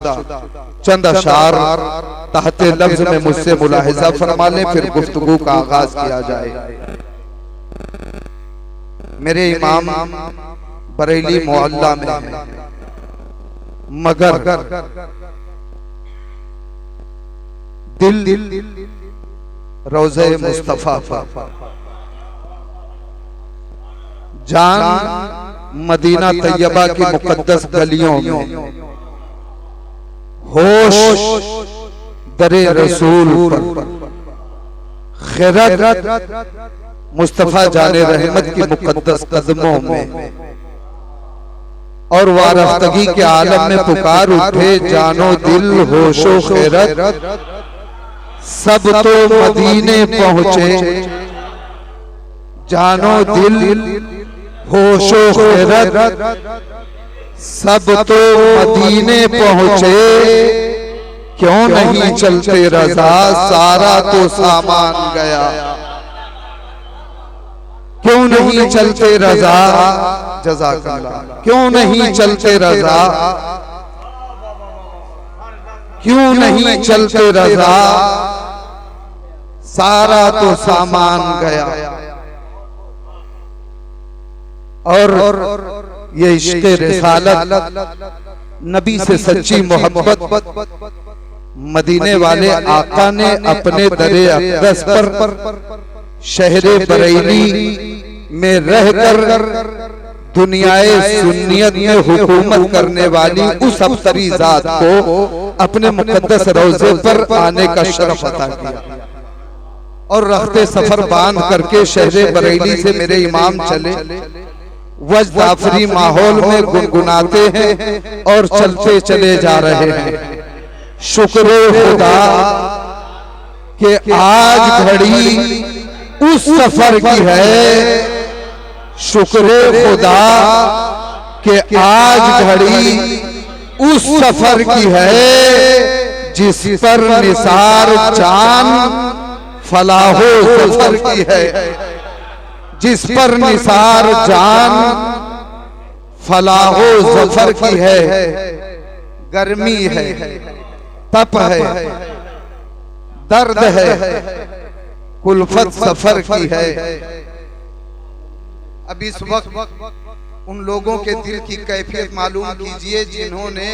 चंद अशार तहत लफ्ज में मुझसे मुलाहिजा फरमा लें, फिर गुफ्तगू का आगाज किया जाए। मेरे इमाम बरेली मोहल्ला में है, मगर दिल रोज़े मुस्तफा पर, जान मदीना तैयबा की मुकद्दस गलियों में, होश दरे रसूल पर, खैरत मुस्तफा जाने रहमत की मुकद्दस कदमों में, और वारफ्तगी के आलम में पुकार उठे जानो दिल होशो खैरत, सब तो मदीने पहुंचे। जानो दिल होशो खैरत, सब तो मदीने पहुंचे। क्यों नहीं चलते रजा, सारा तो सामान गया। क्यों नहीं चलते रजा, जज़ाकल्लाह, क्यों नहीं चलते रजा, क्यों नहीं चलते रजा, सारा तो सामान गया। और ये इश्क़े रिसालत, नबी से सच्ची मोहब्बत मदीने वाले आका ने अपने दरे अक़दस पर शहरे बरेली में रहकर दुनियाए सुन्नियत में हुकूमत करने वाली उस अफसरी ज़ात को अपने मुकद्दस रोज़े पर आने का शरफ अता किया। और रखते सफर बांध करके शहरे बरेली से मेरे इमाम चले, वज़्दाफ़री माहौल में गुनगुनाते हैं और चलते चले जा रहे हैं। शुक्र खुदा कि आज घड़ी उस सफर की है, शुक्र खुदा कि आज घड़ी उस सफर की है जिस पर निसार जान फलाहो सफर की है, जिस पर निसार जान फलाहो ज़फ़र की है। गर्मी है, तप है, दर्द है, कुल्फत सफर की है। अब इस वक्त उन लोगों के दिल की कैफियत मालूम कीजिए जिन्होंने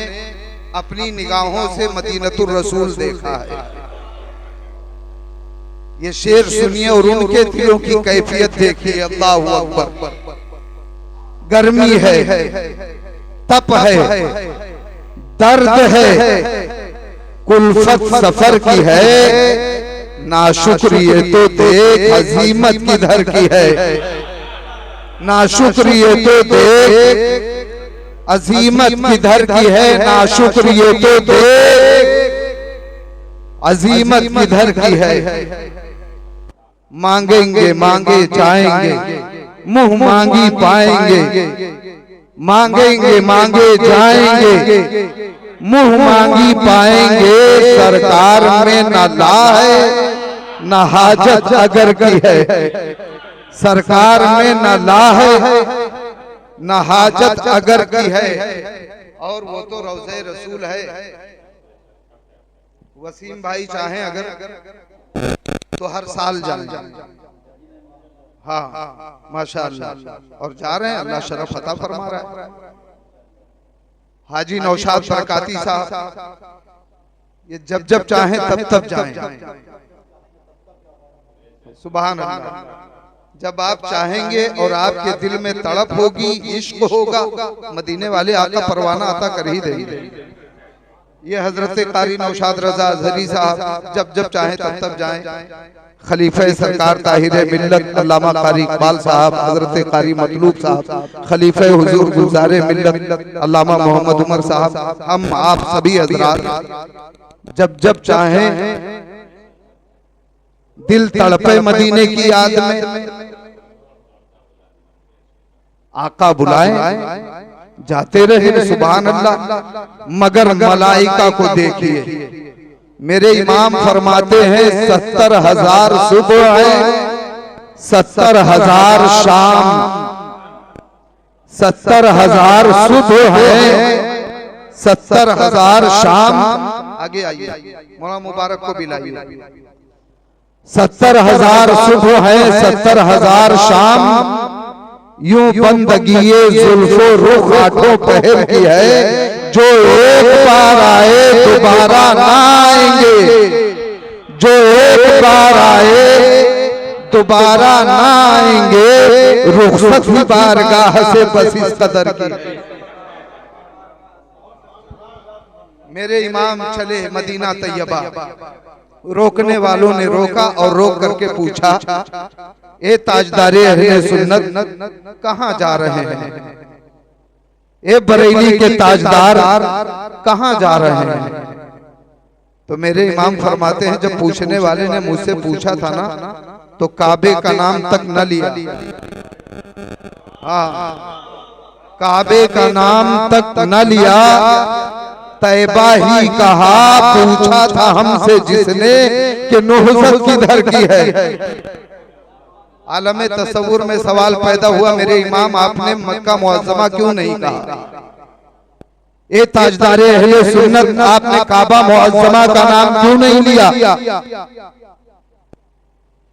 अपनी निगाहों से मदीनतुर रसूल देखा है। ये शेर सुनिए और उनके दिलों की कैफियत देखिए। अल्लाहु अकबर। गर्मी है, तप है, दर्द है, कुल्फत सफर की है। नाशुक्रिये तो देख अजीमत किधर की है, नाशुक्रिये तो देख अजीमत किधर की है, नाशुक्रिये तो देख अजीमत किधर की है। मांगेंगे मांगे जाएंगे, मुंह मांगी पाएंगे। मांगेंगे मांगे जाएंगे, मुंह मांगी पाएंगे। सरकार में न ला है न हाजत अगर की है, सरकार में न ला है न हाजत अगर की है। और वो तो रोज़े रसूल है। वसीम भाई चाहें अगर तो हर साल जाएं। हाँ माशाअल्लाह, और जा रहे हैं, अल्लाह शरफ अता फरमा रहा है। हाजी नौशाद बरकाती साहब, ये जब जब चाहें तब तब जाएं। सुभान अल्लाह। जब आप चाहेंगे और आपके दिल में तड़प होगी, इश्क होगा, मदीने वाले आका परवाना अता कर ही देंगे। ये हजरत कारी नौशाद रजा अज़हरी साहब जब जब चाहें तब तब जाएं। खलीफे सरकार ताहिरे मिल्लत अल्लामा कारी इकबाल साहब, हजरत कारी मतलूब साहब, खलीफे हुजूर गुलज़ारे मिल्लत अल्लामा मोहम्मद उमर साहब, हम आप सभी हजरात जब जब चाहें दिल तड़पे मदीने की याद में, आका बुलाए जाते रहे। सुभान अल्लाह। मगर मलाइका को देखिए, मेरे इमाम फरमाते हैं 70,000 सुबह है, 70,000 शाम, 70,000 सुबह है, 70,000 शाम, आगे आइए मौलाना मुबारक को भी लाइए। 70,000 सुबह है, 70,000 शाम, यूं बंदगी जुल्फो रुख आठों पहर की है। जो एक बार आए दोबारा ना आएंगे, जो एक बार आए दोबारा ना आएंगे। रुखसत ही बारगाह से बस इस कदर की। मेरे इमाम चले मदीना तैयबा, रोकने वालों ने रोका और रोक करके पूछा, ए ताजदारे अहले सुन्नत कहां जा रहे हैं? ए बरेली के ताजदार कहां जा रहे हैं? तो मेरे इमाम फरमाते हैं, जब पूछने वाले ने मुझसे पूछा था ना, तो काबे का नाम तक न लिया। हाँ, काबे का नाम तक न लिया, तैबा ही कहा। पूछा था हमसे जिसने कि नुहज़त किधर की है। आलमे तसव्वुर में सवाल पैदा हुआ, मेरे इमाम आपने मक्का मुअज़्ज़मा क्यों नहीं कहा? ए ताजदारे अहले सुन्नत, आपने काबा मुअज़्ज़मा का नाम क्यों नहीं लिया?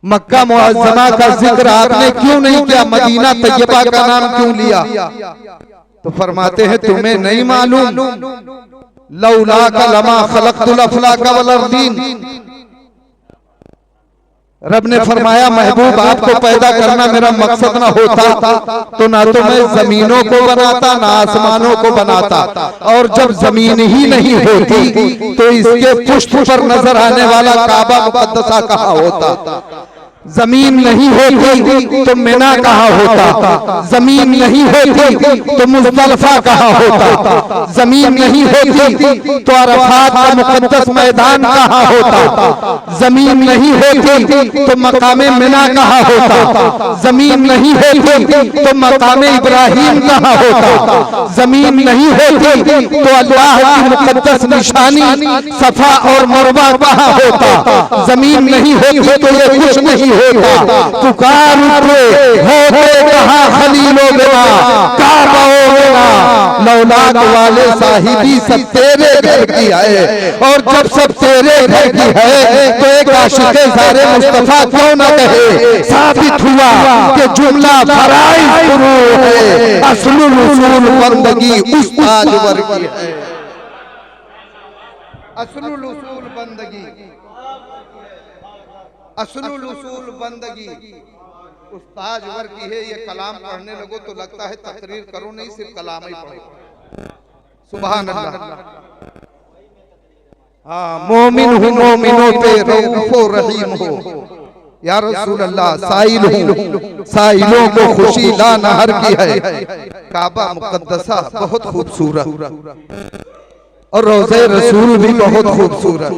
मक्का मुअज़्ज़मा का जिक्र आपने क्यों नहीं किया? मदीना तैयबा का नाम क्यों लिया? तो फरमाते हैं, तुम्हें नहीं मालूम, लौला का लमा खलक़तुल अफ़लाक वल अर्दीन। रब ने फरमाया, महबूब आपको पैदा करना मेरा मकसद ना होता तो ना तो मैं जमीनों को बनाता ना आसमानों को बनाता। और जब जमीन ही नहीं होती तो इसके पुष्प पर नजर आने वाला काबा मुक़द्दसा कहाँ होता? जमीन नहीं होती तो मिना कहाँ होता? जमीन नहीं होती तो मुज़दलिफा कहाँ होता? जमीन नहीं होती तो अरफात का मुक़द्दस मैदान कहाँ होता? जमीन नहीं होती तो मकामे मिना कहाँ होता? जमीन नहीं होती तो मकामे इब्राहिम कहाँ होता? जमीन नहीं होती तो अल्लाह की मुक़द्दस निशानी सफा और मरवा कहाँ होता? जमीन नहीं होती तो ये कुछ नहीं होता। पुकार उठे होते कहाँ खलीलो बिना, काबा बिना, लौलाद वाले साहिबी सब तेरे घर की है। और जब सब तेरे घर की है तो एक आशिक़े ज़ारे मुस्तफा क्यों न कहे? साबित हुआ कि जुमला फराइज़ शुरू है, असलुल उसूल बंदगी उस ताजवर की है। असलुल उसूल बंदगी, असलुल उसूल बंदगी उस ताजवर की है। ये कलाम पढ़ने लगो तो लगता है तकरीर करो, नहीं सिर्फ कलाम ही पढ़ो। सुभान अल्लाह। हाँ, मोमिन हूँ मोमिनों पे रऊफ़ो रहीम हो, या रसूल अल्लाह साइल हूँ साइलों को खुशी ला नहर की है। काबा मुक़द्दसा बहुत खूबसूरत और रोज़े रसूल भी बहुत खूबसूरत।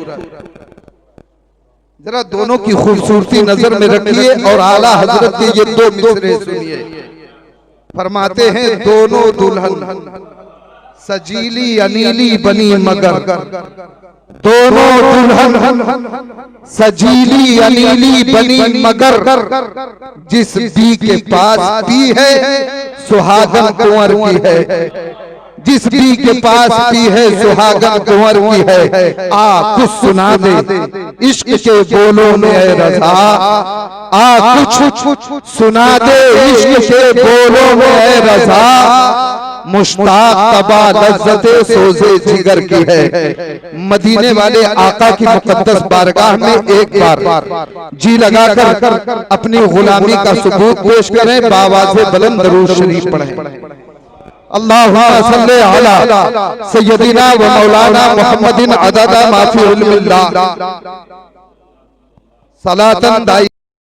जरा दोनों की खूबसूरती नजर में रखिए और आला हजरत के ये दो मिसरे सुनिए। फरमाते हैं, दोनों दुल्हन सजीली अनीली बनी मगर, दोनों दुल्हन सजीली अनीली बनी मगर, जिस बी के पास भी है सुहागन कुंवर की है। जिस बी के पास भी है सुहागन कुंवर की है। आ कुछ सुना दे इश्क के बोलों में है रज़ा, आ कुछ सुना दे इश्क के बोलों में है रज़ा। मुश्ताक तबा लज़्ज़ते सोज़े जिगर की है। मदीने वाले आका की मुक़द्दस बारगाह में एक बार जी लगाकर अपनी गुलामी का सबूत पेश करें, बावाज़े बुलंद दरूद शरीफ पढ़ें। अल्लाहुम्मा सल्ली अला सय्यदिना व मौलाना मुहम्मदिन अददा मा फी इल्मिल्लाह सलातन दाई।